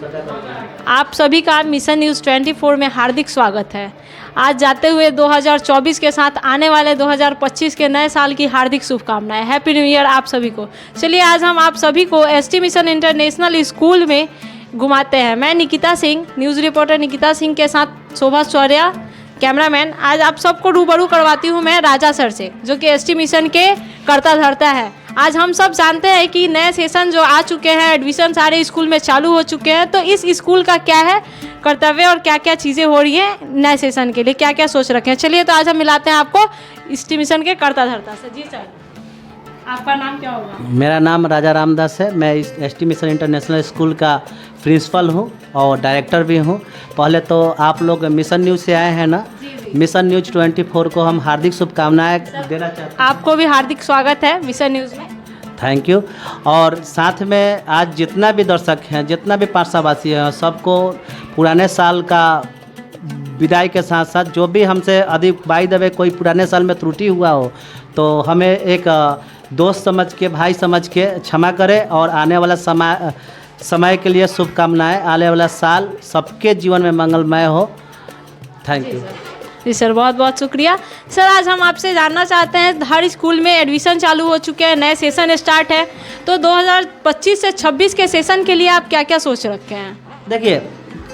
आप सभी का मिशन न्यूज़ 24 में हार्दिक स्वागत है। आज जाते हुए 2024 के साथ आने वाले 2025 के नए साल की हार्दिक शुभकामनाएं। हैप्पी न्यू ईयर आप सभी को। चलिए आज हम आप सभी को एसटी मिशन इंटरनेशनल स्कूल में घुमाते हैं। मैं निकिता सिंह, न्यूज़ रिपोर्टर निकिता सिंह के साथ शोभा शौर्या कैमरामैन। आज आप सबको रूबरू करवाती हूँ मैं राजा सर से, जो कि एसटी मिशन के कर्ता धर्ता है। आज हम सब जानते हैं कि नए सेशन जो आ चुके हैं, एडमिशन सारे स्कूल में चालू हो चुके हैं, तो इस स्कूल का क्या है कर्तव्य और क्या क्या चीज़ें हो रही हैं नए सेशन के लिए, क्या क्या सोच रखे हैं। चलिए तो आज हम मिलाते हैं आपको एसटी मिशन के कर्ता धर्ता से। जी सर, आपका नाम क्या होगा? मेरा नाम राजा रामदास है। मैं इस एसटी मिशन इंटरनेशनल स्कूल का प्रिंसिपल हूँ और डायरेक्टर भी हूँ। पहले तो आप लोग मिशन न्यूज़ से आए हैं ना, मिशन न्यूज़ 24 को हम हार्दिक शुभकामनाएं देना चाहते हैं। आपको भी हार्दिक स्वागत है मिशन न्यूज़ में। Thank you. और साथ में आज जितना भी दर्शक हैं, जितना भी पाठशावासी हैं, सबको पुराने साल का विदाई के साथ साथ जो भी हमसे अधिक बाई दबे कोई पुराने साल में त्रुटि हुआ हो तो हमें एक दोस्त समझ के, भाई समझ के क्षमा करें और आने वाला समय के लिए शुभकामनाएं। आने वाला साल सबके जीवन में मंगलमय हो। Thank you. जी सर, बहुत बहुत शुक्रिया। सर आज हम आपसे जानना चाहते हैं, हर स्कूल में एडमिशन चालू हो चुके हैं, नए सेशन स्टार्ट है, तो 2025 से 26 के सेशन के लिए आप क्या क्या सोच रखे हैं? देखिए,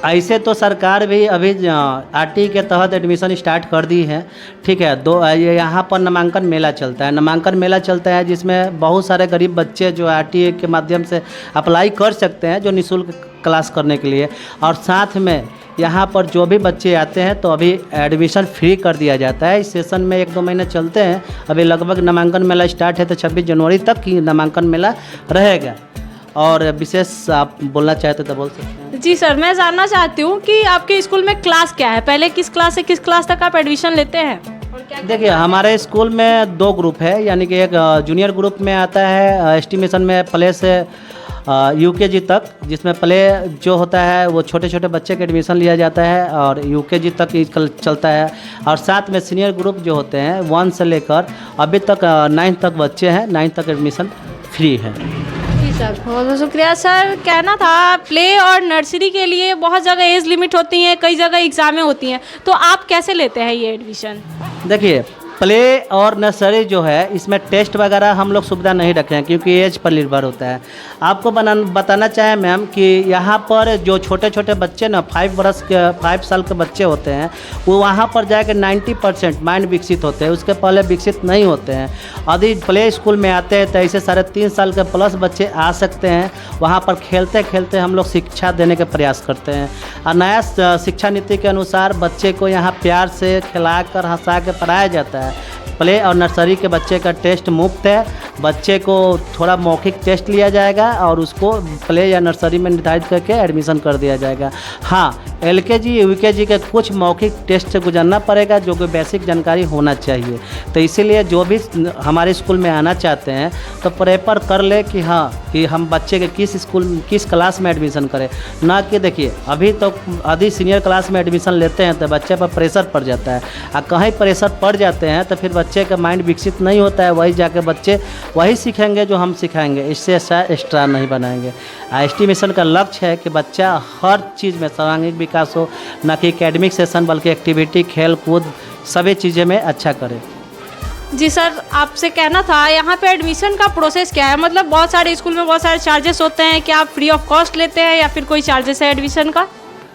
ऐसे तो सरकार भी अभी आरटी के तहत एडमिशन स्टार्ट कर दी है। ठीक है, यहाँ पर नामांकन मेला चलता है। नामांकन मेला चलता है जिसमें बहुत सारे गरीब बच्चे जो आरटी के माध्यम से अप्लाई कर सकते हैं, जो निःशुल्क क्लास करने के लिए। और साथ में यहाँ पर जो भी बच्चे आते हैं तो अभी एडमिशन फ्री कर दिया जाता है। इस सेशन में 1-2 महीने चलते हैं। अभी लगभग नामांकन मेला स्टार्ट है तो 26 जनवरी तक की नामांकन मेला रहेगा। और विशेष आप बोलना चाहते तो बोल सकते हैं। जी सर, मैं जानना चाहती हूँ कि आपके स्कूल में क्लास क्या है, पहले किस क्लास से किस क्लास तक आप एडमिशन लेते हैं? देखिए, हमारे स्कूल में 2 ग्रुप है, यानी कि एक जूनियर ग्रुप में आता है एसटी मिशन में प्ले से यूकेजी तक, जिसमें प्ले जो होता है वो छोटे छोटे बच्चे का एडमिशन लिया जाता है और यूकेजी तक चलता है। और साथ में सीनियर ग्रुप जो होते हैं 1 से लेकर अभी तक 9 तक बच्चे हैं, 9 तक एडमिशन फ्री है। जी सर, बहुत बहुत शुक्रिया। सर कहना था, प्ले और नर्सरी के लिए बहुत जगह एज लिमिट होती है, कई जगह एग्ज़ामें होती हैं, तो आप कैसे लेते हैं ये एडमिशन? देखिए, प्ले और नर्सरी जो है इसमें टेस्ट वगैरह हम लोग सुविधा नहीं रखे हैं क्योंकि एज पर निर्भर होता है। आपको बताना चाहें मैम कि यहाँ पर जो छोटे छोटे बच्चे ना 5 साल के बच्चे होते हैं, वो वहाँ पर जाकर 90% माइंड विकसित होते हैं, उसके पहले विकसित नहीं होते हैं। यदि प्ले स्कूल में आते हैं तो ऐसे 3.5 साल के प्लस बच्चे आ सकते हैं। वहाँ पर खेलते खेलते हम लोग शिक्षा देने के प्रयास करते हैं। और नया शिक्षा नीति के अनुसार बच्चे को यहाँ प्यार से खिला कर हंसा के पढ़ाया जाता है। प्ले और नर्सरी के बच्चे का टेस्ट मुफ्त है। बच्चे को थोड़ा मौखिक टेस्ट लिया जाएगा और उसको प्ले या नर्सरी में निर्धारित करके एडमिशन कर दिया जाएगा। हाँ, एलकेजी यूकेजी के कुछ मौखिक टेस्ट से गुजरना पड़ेगा, जो कि बेसिक जानकारी होना चाहिए। तो इसीलिए जो भी हमारे स्कूल में आना चाहते हैं तो प्रेफर कर ले कि हाँ, कि हम बच्चे के किस क्लास में एडमिशन करें। ना कि देखिए, अभी तो आधी सीनियर क्लास में एडमिशन लेते हैं तो बच्चे पर प्रेशर पड़ जाता है, और कहीं प्रेशर पड़ जाते हैं तो फिर बच्चे का माइंड विकसित नहीं होता है। वही जाके बच्चे वही सीखेंगे जो हम सिखाएंगे, इससे अच्छा एक्स्ट्रा नहीं बनाएंगे। एसटी मिशन का लक्ष्य है कि बच्चा हर चीज़ में सर्वांगीण विकास हो, न कि एकेडमिक सेशन बल्कि एक्टिविटी, खेल कूद सभी चीज़ें में अच्छा करे। जी सर, आपसे कहना था, यहाँ पे एडमिशन का प्रोसेस क्या है? मतलब बहुत सारे स्कूल में बहुत सारे चार्जेस होते हैं, क्या आप फ्री ऑफ कॉस्ट लेते हैं या फिर कोई चार्जेस है एडमिशन का?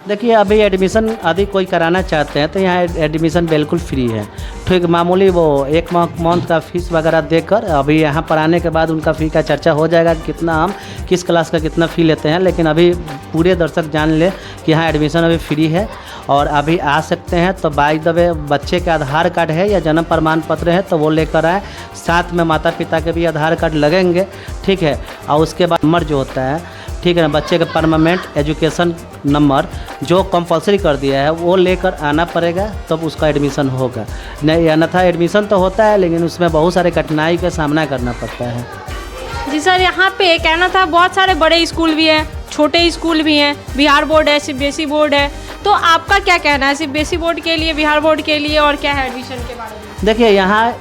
देखिए, अभी एडमिशन यदि कोई कराना चाहते हैं तो यहाँ एडमिशन बिल्कुल फ्री है। ठीक, मामूली वो 1 मंथ का फीस वगैरह देकर अभी यहाँ पर आने के बाद उनका फ़ी का चर्चा हो जाएगा कि कितना हम किस क्लास का कितना फ़ी लेते हैं। लेकिन अभी पूरे दर्शक जान ले कि यहाँ एडमिशन अभी फ्री है और अभी आ सकते हैं। तो बाय द वे बच्चे का आधार कार्ड है या जन्म प्रमाण पत्र है तो वो लेकर आए, साथ में माता पिता के भी आधार कार्ड लगेंगे। ठीक है, और उसके बाद नंबर जो होता है, ठीक है ना, बच्चे का परमानेंट एजुकेशन नंबर जो कंपलसरी कर दिया है वो लेकर आना पड़ेगा, तब उसका एडमिशन होगा। नहीं, अन्यथा एडमिशन तो होता है लेकिन उसमें बहुत सारे कठिनाई का सामना करना पड़ता है। जी सर, यहाँ पे कहना था, बहुत सारे बड़े स्कूल भी हैं, छोटे स्कूल भी हैं, बिहार बोर्ड है, सीबीएसई बोर्ड है, तो आपका क्या कहना है सीबीएसई बोर्ड के लिए, बिहार बोर्ड के लिए, और क्या है एडमिशन के बारे में? देखिए, यहाँ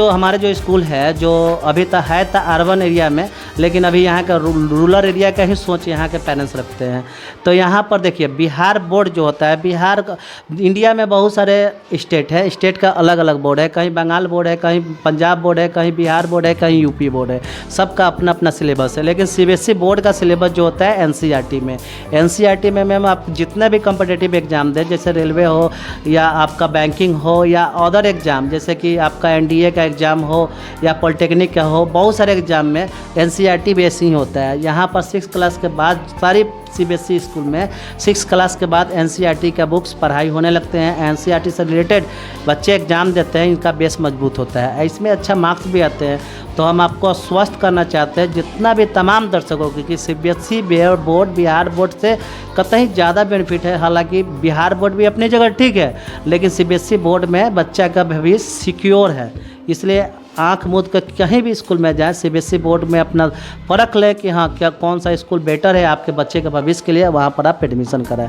हमारे जो स्कूल है जो अभी तक है अर्बन एरिया में, लेकिन अभी यहाँ का रूरल एरिया का ही सोच यहाँ के पेरेंट्स रखते हैं। तो यहाँ पर देखिए बिहार बोर्ड जो होता है, बिहार इंडिया में बहुत सारे स्टेट है, स्टेट का अलग अलग बोर्ड है, कहीं बंगाल बोर्ड है, कहीं पंजाब बोर्ड है, कहीं बिहार बोर्ड है, कहीं यूपी बोर्ड है, सबका अपना अपना सिलेबस है। लेकिन सीबीएसई बोर्ड का सिलेबस जो होता है एनसीईआरटी में, एनसीईआरटी में मैम आप जितने भी कम्पिटिटिव एग्जाम दें, जैसे रेलवे हो या आपका बैंकिंग हो या अदर एग्ज़ाम, जैसे कि आपका एनडीए का एग्ज़ाम हो या पॉलिटेक्निक का हो, बहुत सारे एग्ज़ाम में एनसीईआरटी बेस ही होता है। यहाँ पर 6 क्लास के बाद सारी सीबीएसई स्कूल में 6 क्लास के बाद एनसीईआरटी का बुक्स पढ़ाई होने लगते हैं। एनसीईआरटी से रिलेटेड बच्चे एग्ज़ाम देते हैं, इनका बेस मजबूत होता है, इसमें अच्छा मार्क्स भी आते हैं। तो हम आपको आश्वस्त करना चाहते हैं जितना भी तमाम दर्शकों की कि सीबीएसई बोर्ड बिहार बोर्ड से कतई ज़्यादा बेनिफिट है। हालांकि बिहार बोर्ड भी अपनी जगह ठीक है, लेकिन सीबीएसई बोर्ड में बच्चा का भविष्य सिक्योर है। इसलिए आंख मूंद कर कहीं भी स्कूल में जाएं, सीबीएसई बोर्ड में अपना परख लें कि हाँ क्या कौन सा स्कूल बेटर है आपके बच्चे के भविष्य के लिए, वहाँ पर आप एडमिशन कराएं।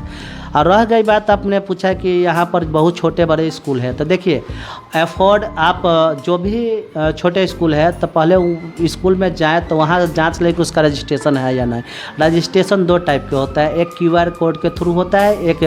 और रह गई बात, आपने पूछा कि यहाँ पर बहुत छोटे बड़े स्कूल है, तो देखिए एफोर्ड आप जो भी छोटे स्कूल है तो पहले स्कूल में जाएँ तो वहाँ जाँच लें कि उसका रजिस्ट्रेशन है या नहीं। रजिस्ट्रेशन 2 टाइप के होता है, एक QR कोड के थ्रू होता है, एक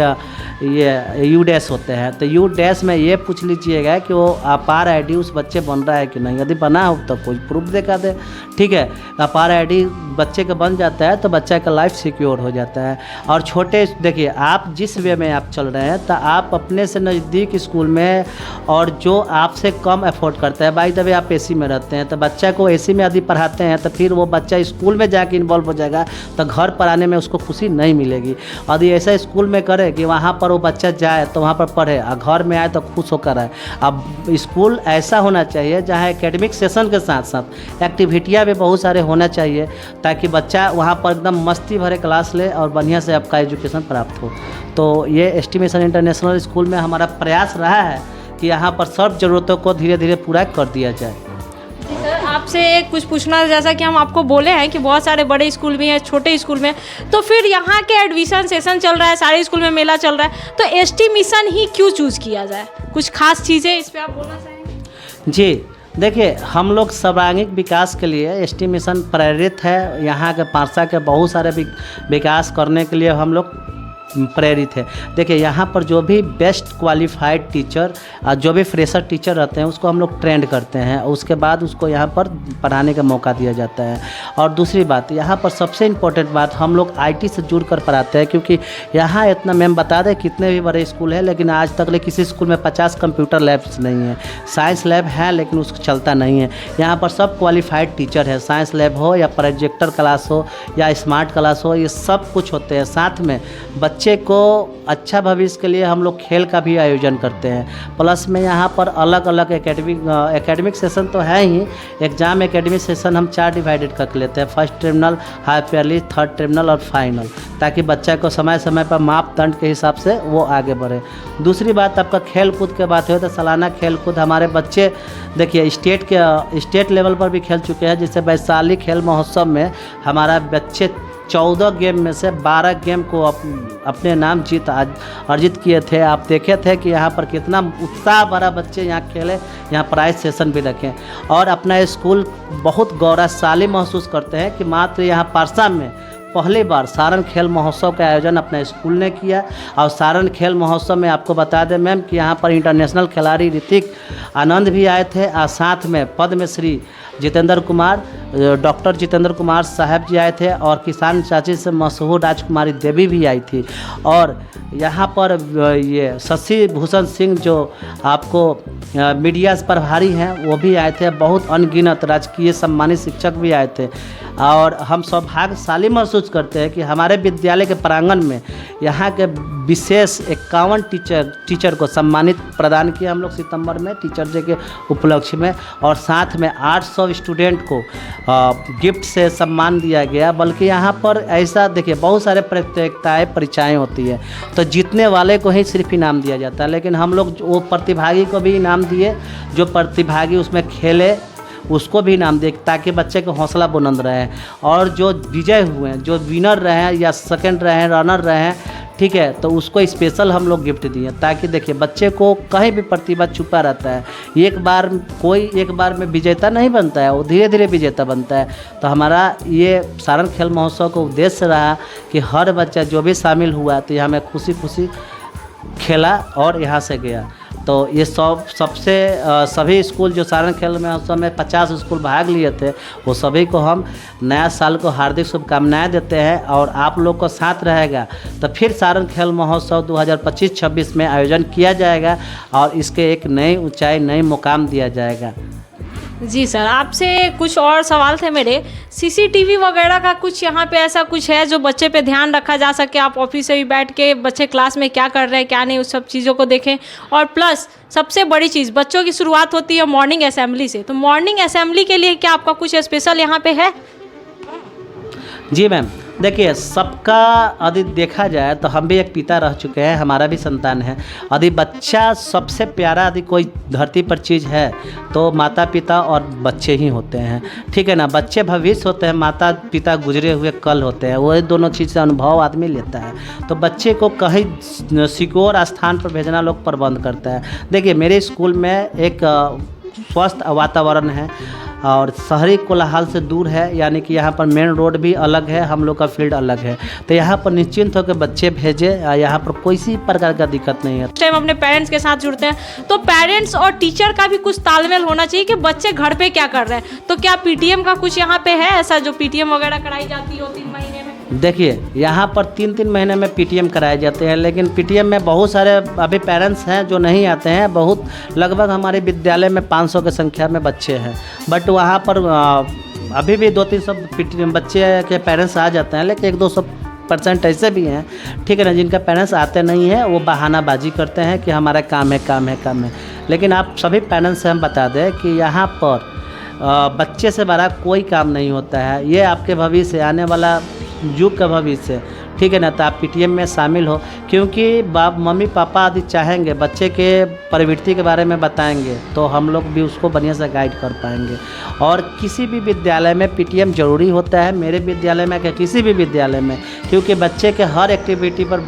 ये U-डैश होते हैं। तो U-डैश में ये पूछ लीजिएगा कि वो अपार ID उस बच्चे बन रहा है कि नहीं, यदि बना हो तो कोई प्रूफ दिखा दे, ठीक है। अपार ID बच्चे का बन जाता है तो बच्चा का लाइफ सिक्योर हो जाता है। और छोटे देखिए आप जिस वे में आप चल रहे हैं तो आप अपने से नज़दीक स्कूल में और जो आपसे कम अफोर्ड करता है, बाई द वे आप एसी में रहते हैं तो बच्चा को एसी में यदि पढ़ाते हैं तो फिर वो बच्चा स्कूल में जाके इन्वॉल्व हो जाएगा तो घर पर आने में उसको खुशी नहीं मिलेगी। यदि ऐसा स्कूल में करे कि वहाँ पर वो बच्चा जाए तो वहाँ पर पढ़े और घर में आए तो खुश होकर आए। अब स्कूल ऐसा होना चाहिए जहाँ एकेडमिक सेशन के साथ साथ एक्टिविटियाँ भी बहुत सारे होना चाहिए ताकि बच्चा वहाँ पर एकदम मस्ती भरे क्लास ले और बढ़िया से आपका एजुकेशन प्राप्त हो। तो ये एसटी मिशन इंटरनेशनल स्कूल में हमारा प्रयास रहा है कि यहाँ पर सब ज़रूरतों को धीरे धीरे पूरा कर दिया जाए। सर आपसे कुछ पूछना, जैसा कि हम आपको बोले हैं कि बहुत सारे बड़े स्कूल भी हैं, छोटे स्कूल में, तो फिर यहाँ के एडमिशन सेशन चल रहा है, सारे स्कूल में मेला चल रहा है, तो एसटी मिशन ही क्यों चूज़ किया जाए? कुछ खास चीज़ें इस पर आप बोलना चाहेंगे? जी देखिए, हम लोग सर्वांगीण विकास के लिए एसटी मिशन प्रेरित है। यहाँ के पारसा के बहुत सारे विकास करने के लिए हम लोग प्रेरित है। देखिए यहाँ पर जो भी बेस्ट क्वालिफाइड टीचर जो भी फ्रेशर टीचर रहते हैं उसको हम लोग ट्रेंड करते हैं, उसके बाद उसको यहाँ पर पढ़ाने का मौका दिया जाता है। और दूसरी बात, यहाँ पर सबसे इम्पोर्टेंट बात, हम लोग आईटी से जुड़ कर पढ़ाते हैं, क्योंकि यहाँ इतना मैम बता दें कितने भी बड़े स्कूल है लेकिन आज तक किसी स्कूल में 50 कंप्यूटर लैब्स नहीं है। साइंस लैब है लेकिन उसको चलता नहीं है। यहाँ पर सब क्वालिफाइड टीचर है, साइंस लैब हो या प्रोजेक्टर क्लास हो या स्मार्ट क्लास हो, ये सब कुछ होते हैं। साथ में बच्चे को अच्छा भविष्य के लिए हम लोग खेल का भी आयोजन करते हैं। प्लस में यहाँ पर अलग अलग एकेडमिक सेशन तो है ही, एग्ज़ाम एकेडमिक सेशन हम 4 डिवाइडेड करके लेते हैं, first terminal, half yearly, third terminal और फाइनल, ताकि बच्चा को समय समय पर मापदंड के हिसाब से वो आगे बढ़े। दूसरी बात, आपका खेल कूद के बात हो तो सालाना खेल कूद हमारे बच्चे देखिए स्टेट लेवल पर भी खेल चुके हैं। जैसे वैशाली खेल महोत्सव में हमारा बच्चे 14 गेम में से 12 गेम को अपने नाम अर्जित किए थे। आप देखे थे कि यहाँ पर कितना उत्साह भरा बच्चे यहाँ खेले, यहाँ प्राइज सेशन भी रखें और अपना स्कूल बहुत गौरवशाली महसूस करते हैं कि मात्र यहाँ पारसा में पहली बार सारण खेल महोत्सव का आयोजन अपने स्कूल ने किया। और सारण खेल महोत्सव में आपको बता दें मैम कि यहाँ पर इंटरनेशनल खिलाड़ी ऋतिक आनंद भी आए थे और साथ में पद्मश्री जितेंद्र कुमार, डॉक्टर जितेंद्र कुमार साहब जी आए थे और किसान चाची से मशहूर राजकुमारी देवी भी आई थी। और यहाँ पर ये शशि भूषण सिंह जो आपको मीडिया प्रभारी हैं वो भी आए थे। बहुत अनगिनत राजकीय सम्मानित शिक्षक भी आए थे और हम सौभाग्यशाली महसूस करते हैं कि हमारे विद्यालय के प्रांगण में यहाँ के विशेष 51 टीचर को सम्मानित प्रदान किया हम लोग सितंबर में टीचर डे के उपलक्ष्य में। और साथ में 800 स्टूडेंट को गिफ्ट से सम्मान दिया गया। बल्कि यहाँ पर ऐसा देखिए बहुत सारे प्रतियोगिताएँ परीक्षाएँ होती है तो जीतने वाले को ही सिर्फ इनाम दिया जाता है, लेकिन हम लोग वो प्रतिभागी को भी इनाम दिए, जो प्रतिभागी उसमें खेले उसको भी इनाम दे ताकि बच्चे को हौसला बुलंद रहे। और जो विजय हुए हैं, जो विनर रहे हैं या सेकंड रहे हैं, रनर रहे हैं, ठीक है, तो उसको स्पेशल हम लोग गिफ्ट दिए, ताकि देखिए बच्चे को कहीं भी प्रतिभा छुपा रहता है। एक बार में विजेता नहीं बनता है, वो धीरे धीरे विजेता बनता है। तो हमारा ये सारण खेल महोत्सव का उद्देश्य रहा कि हर बच्चा जो भी शामिल हुआ तो यहाँ में खुशी खुशी खेला और यहाँ से गया। तो ये सभी स्कूल जो सारण खेल महोत्सव में 50 स्कूल भाग लिए थे, वो सभी को हम नया साल को हार्दिक शुभकामनाएं देते हैं। और आप लोग को साथ रहेगा तो फिर सारण खेल महोत्सव 2025-26 में आयोजन किया जाएगा और इसके एक नई ऊंचाई, नई मुकाम दिया जाएगा। जी सर, आपसे कुछ और सवाल थे मेरे। सीसीटीवी वगैरह का कुछ यहाँ पे ऐसा कुछ है जो बच्चे पे ध्यान रखा जा सके? आप ऑफिस से भी बैठ के बच्चे क्लास में क्या कर रहे हैं क्या नहीं, उस सब चीज़ों को देखें। और प्लस सबसे बड़ी चीज़, बच्चों की शुरुआत होती है मॉर्निंग असेंबली से, तो मॉर्निंग असेंबली के लिए क्या आपका कुछ स्पेशल यहाँ पे है? जी मैम, देखिए सबका यदि देखा जाए तो हम भी एक पिता रह चुके हैं, हमारा भी संतान है। यदि बच्चा सबसे प्यारा यदि कोई धरती पर चीज़ है तो माता पिता और बच्चे ही होते हैं, ठीक है ना। बच्चे भविष्य होते हैं, माता पिता गुजरे हुए कल होते हैं। वो दोनों चीज़ से अनुभव आदमी लेता है। तो बच्चे को कहीं सिक्योर स्थान पर भेजना लोग प्रबंध करता है। देखिए मेरे स्कूल में एक स्वस्थ वातावरण है और शहरी कोलाहल से दूर है, यानी कि यहाँ पर मेन रोड भी अलग है, हम लोग का फील्ड अलग है। तो यहाँ पर निश्चिंत होकर बच्चे भेजे, यहाँ पर कोई सी प्रकार का दिक्कत नहीं है। टाइम अपने पेरेंट्स के साथ जुड़ते हैं तो पेरेंट्स और टीचर का भी कुछ तालमेल होना चाहिए कि बच्चे घर पे क्या कर रहे हैं। तो क्या पीटीएम का कुछ यहाँ पे है ऐसा जो पीटीएम वगैरह कराई जाती हो 3 महीने में? देखिए यहाँ पर 3-3 महीने में पीटीएम कराए जाते हैं, लेकिन पीटीएम में बहुत सारे अभी पेरेंट्स हैं जो नहीं आते हैं। बहुत लगभग हमारे विद्यालय में 500 की संख्या में बच्चे हैं, बट वहाँ पर अभी भी 200-300 पीटीएम बच्चे के पेरेंट्स आ जाते हैं, लेकिन 100-200% ऐसे भी हैं, ठीक है ना, जिनका पेरेंट्स आते नहीं हैं। वो बहानाबाजी करते हैं कि हमारा काम है। लेकिन आप सभी पेरेंट्स से हम बता दें कि यहाँ पर बच्चे से बड़ा कोई काम नहीं होता है। ये आपके भविष्य, आने वाला युग का भविष्य, ठीक है ना। तो आप पीटीएम में शामिल हो, क्योंकि मम्मी पापा यदि चाहेंगे बच्चे के प्रवृत्ति के बारे में बताएंगे तो हम लोग भी उसको बढ़िया से गाइड कर पाएंगे। और किसी भी विद्यालय में पीटीएम जरूरी होता है, मेरे विद्यालय में क्या किसी भी विद्यालय में, क्योंकि बच्चे के हर एक्टिविटी पर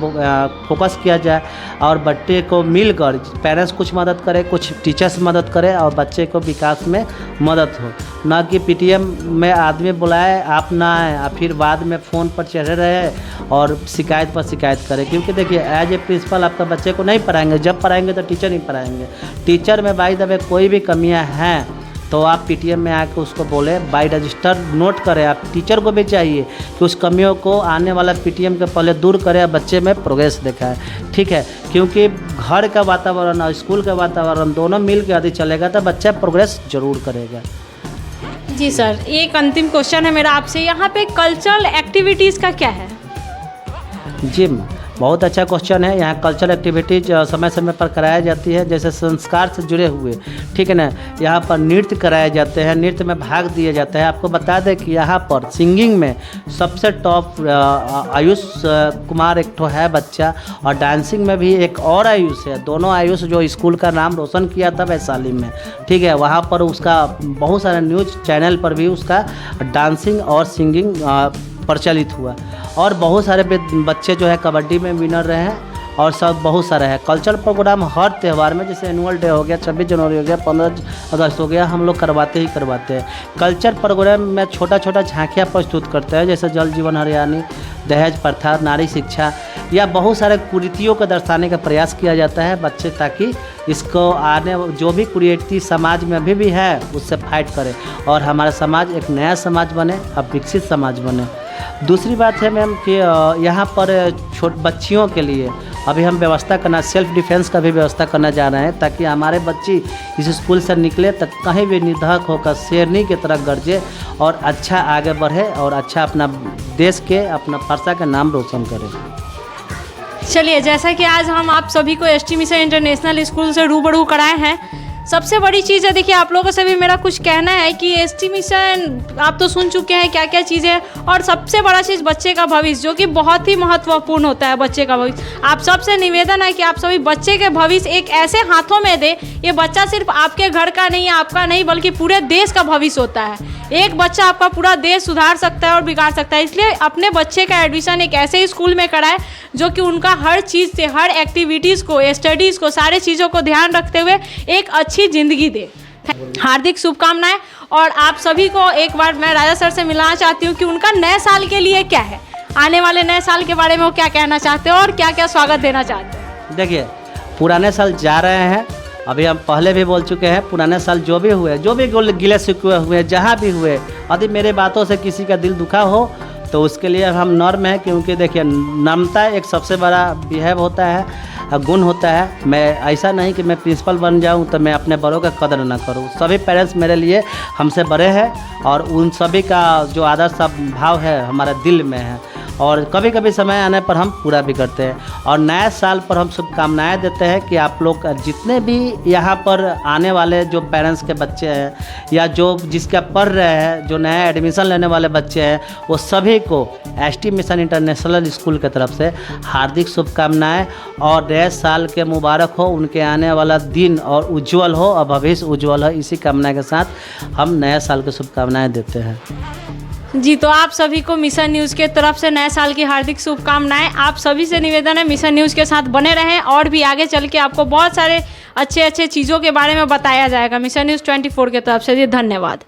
फोकस किया जाए और बच्चे को मिलकर पेरेंट्स कुछ मदद करे, कुछ टीचर्स मदद करे और बच्चे को विकास में मदद हो। ना कि पीटीएम में आदमी बुलाए आप ना आए और फिर बाद में फ़ोन पर चढ़े रहे और शिकायत पर शिकायत करें। क्योंकि देखिए एज ए प्रिंसिपल आपका बच्चे को नहीं पढ़ाएंगे, जब पढ़ाएंगे तो टीचर नहीं पढ़ाएंगे। टीचर में बाय द वे कोई भी कमियां हैं तो आप पीटीएम में आकर उसको बोले, बाय रजिस्टर नोट करें। आप टीचर को भी चाहिए कि उस कमियों को आने वाला पीटीएम के पहले दूर करें और बच्चे में प्रोग्रेस दिखाए, ठीक है। क्योंकि घर का वातावरण और स्कूल का वातावरण दोनों मिल के यदि चलेगा तो बच्चा प्रोग्रेस जरूर करेगा। जी सर, एक अंतिम क्वेश्चन है मेरा आपसे, यहाँ पे कल्चरल एक्टिविटीज़ का क्या है? जी बहुत अच्छा क्वेश्चन है। यहाँ कल्चरल एक्टिविटीज समय समय पर कराई जाती है, जैसे संस्कार से जुड़े हुए, ठीक है ना। यहाँ पर नृत्य कराए जाते हैं, नृत्य में भाग दिया जाता है। आपको बता दें कि यहाँ पर सिंगिंग में सबसे टॉप आयुष कुमार एक ठो है बच्चा, और डांसिंग में भी एक और आयुष है। दोनों आयुष जो स्कूल का नाम रोशन किया था वैशाली में, ठीक है। वहाँ पर उसका बहुत सारे न्यूज़ चैनल पर भी उसका डांसिंग और सिंगिंग प्रचलित हुआ। और बहुत सारे बच्चे जो है कबड्डी में विनर रहे हैं और सब बहुत सारे हैं। कल्चरल प्रोग्राम हर त्यौहार में, जैसे एनुअल डे हो गया, 26 जनवरी हो गया, 15 अगस्त हो गया, हम लोग करवाते हैं। कल्चर प्रोग्राम में छोटा छोटा झांकियाँ प्रस्तुत करते हैं, जैसे जल जीवन हरियाणी, दहेज प्रथा, नारी शिक्षा, या बहुत सारे कुरीतियों को दर्शाने का प्रयास किया जाता है बच्चे, ताकि इसको आने जो भी कुरीति समाज में अभी भी है उससे फाइट करें और हमारा समाज एक नया समाज बने, अब विकसित समाज बने। दूसरी बात है मैम कि यहाँ पर बच्चियों के लिए अभी हम व्यवस्था करना, सेल्फ डिफेंस का भी व्यवस्था करना जा रहे हैं, ताकि हमारे बच्ची इस स्कूल से निकले तक कहीं भी निर्धक होकर शेरनी की तरह गरजे और अच्छा आगे बढ़े और अच्छा अपना देश के, अपना फरसा का नाम रोशन करे। चलिए, जैसा कि आज हम आप सभी को एसटी मिशन इंटरनेशनल स्कूल से रूबरू कराए हैं, सबसे बड़ी चीज़ है, देखिए आप लोगों से भी मेरा कुछ कहना है कि एसटी मिशन आप तो सुन चुके हैं क्या क्या चीज़ें, और सबसे बड़ा चीज़ बच्चे का भविष्य, जो कि बहुत ही महत्वपूर्ण होता है बच्चे का भविष्य। आप सबसे निवेदन है कि आप सभी बच्चे के भविष्य एक ऐसे हाथों में दे, ये बच्चा सिर्फ आपके घर का नहीं, आपका नहीं, बल्कि पूरे देश का भविष्य होता है। एक बच्चा आपका पूरा देश सुधार सकता है और बिगाड़ सकता है, इसलिए अपने बच्चे का एडमिशन एक ऐसे स्कूल में कराएं जो कि उनका हर चीज़ से, हर एक्टिविटीज़ को, स्टडीज़ को, सारे चीज़ों को ध्यान रखते हुए एक अच्छी ज़िंदगी दे। हार्दिक शुभकामनाएं। और आप सभी को एक बार मैं राजा सर से मिलाना चाहती हूँ कि उनका नए साल के लिए क्या है, आने वाले नए साल के बारे में वो क्या कहना चाहते हैं और क्या क्या स्वागत देना चाहते हैं। देखिए, पुराने साल जा रहे हैं, अभी हम पहले भी बोल चुके हैं, पुराने साल जो भी हुए, जो भी गिले शिकवे हुए, जहाँ भी हुए, यदि मेरे बातों से किसी का दिल दुखा हो तो उसके लिए हम नर्म हैं, क्योंकि देखिए नम्रता एक सबसे बड़ा बिहेव होता है, गुण होता है। मैं ऐसा नहीं कि मैं प्रिंसिपल बन जाऊं तो मैं अपने बड़ों का कदर ना करूं। सभी पेरेंट्स मेरे लिए हमसे बड़े हैं और उन सभी का जो आदर सा भाव है हमारे दिल में है, और कभी कभी समय आने पर हम पूरा भी करते हैं। और नए साल पर हम शुभकामनाएं देते हैं कि आप लोग जितने भी यहाँ पर आने वाले जो पेरेंट्स के बच्चे हैं या जो जिसका पढ़ रहे हैं, जो नया एडमिशन लेने वाले बच्चे हैं, वो सभी को एसटी मिशन इंटरनेशनल स्कूल की तरफ से हार्दिक शुभकामनाएं और नए साल के मुबारक हो, उनके आने वाला दिन और उज्जवल हो और भविष्य उज्जवल हो। इसी कामना के साथ हम नए साल की शुभकामनाएं देते हैं। जी, तो आप सभी को मिशन न्यूज़ के तरफ से नए साल की हार्दिक शुभकामनाएं। आप सभी से निवेदन है मिशन न्यूज़ के साथ बने रहें और भी आगे चल के आपको बहुत सारे अच्छे अच्छे चीज़ों के बारे में बताया जाएगा मिशन न्यूज़ 24 की तरफ से। जी धन्यवाद।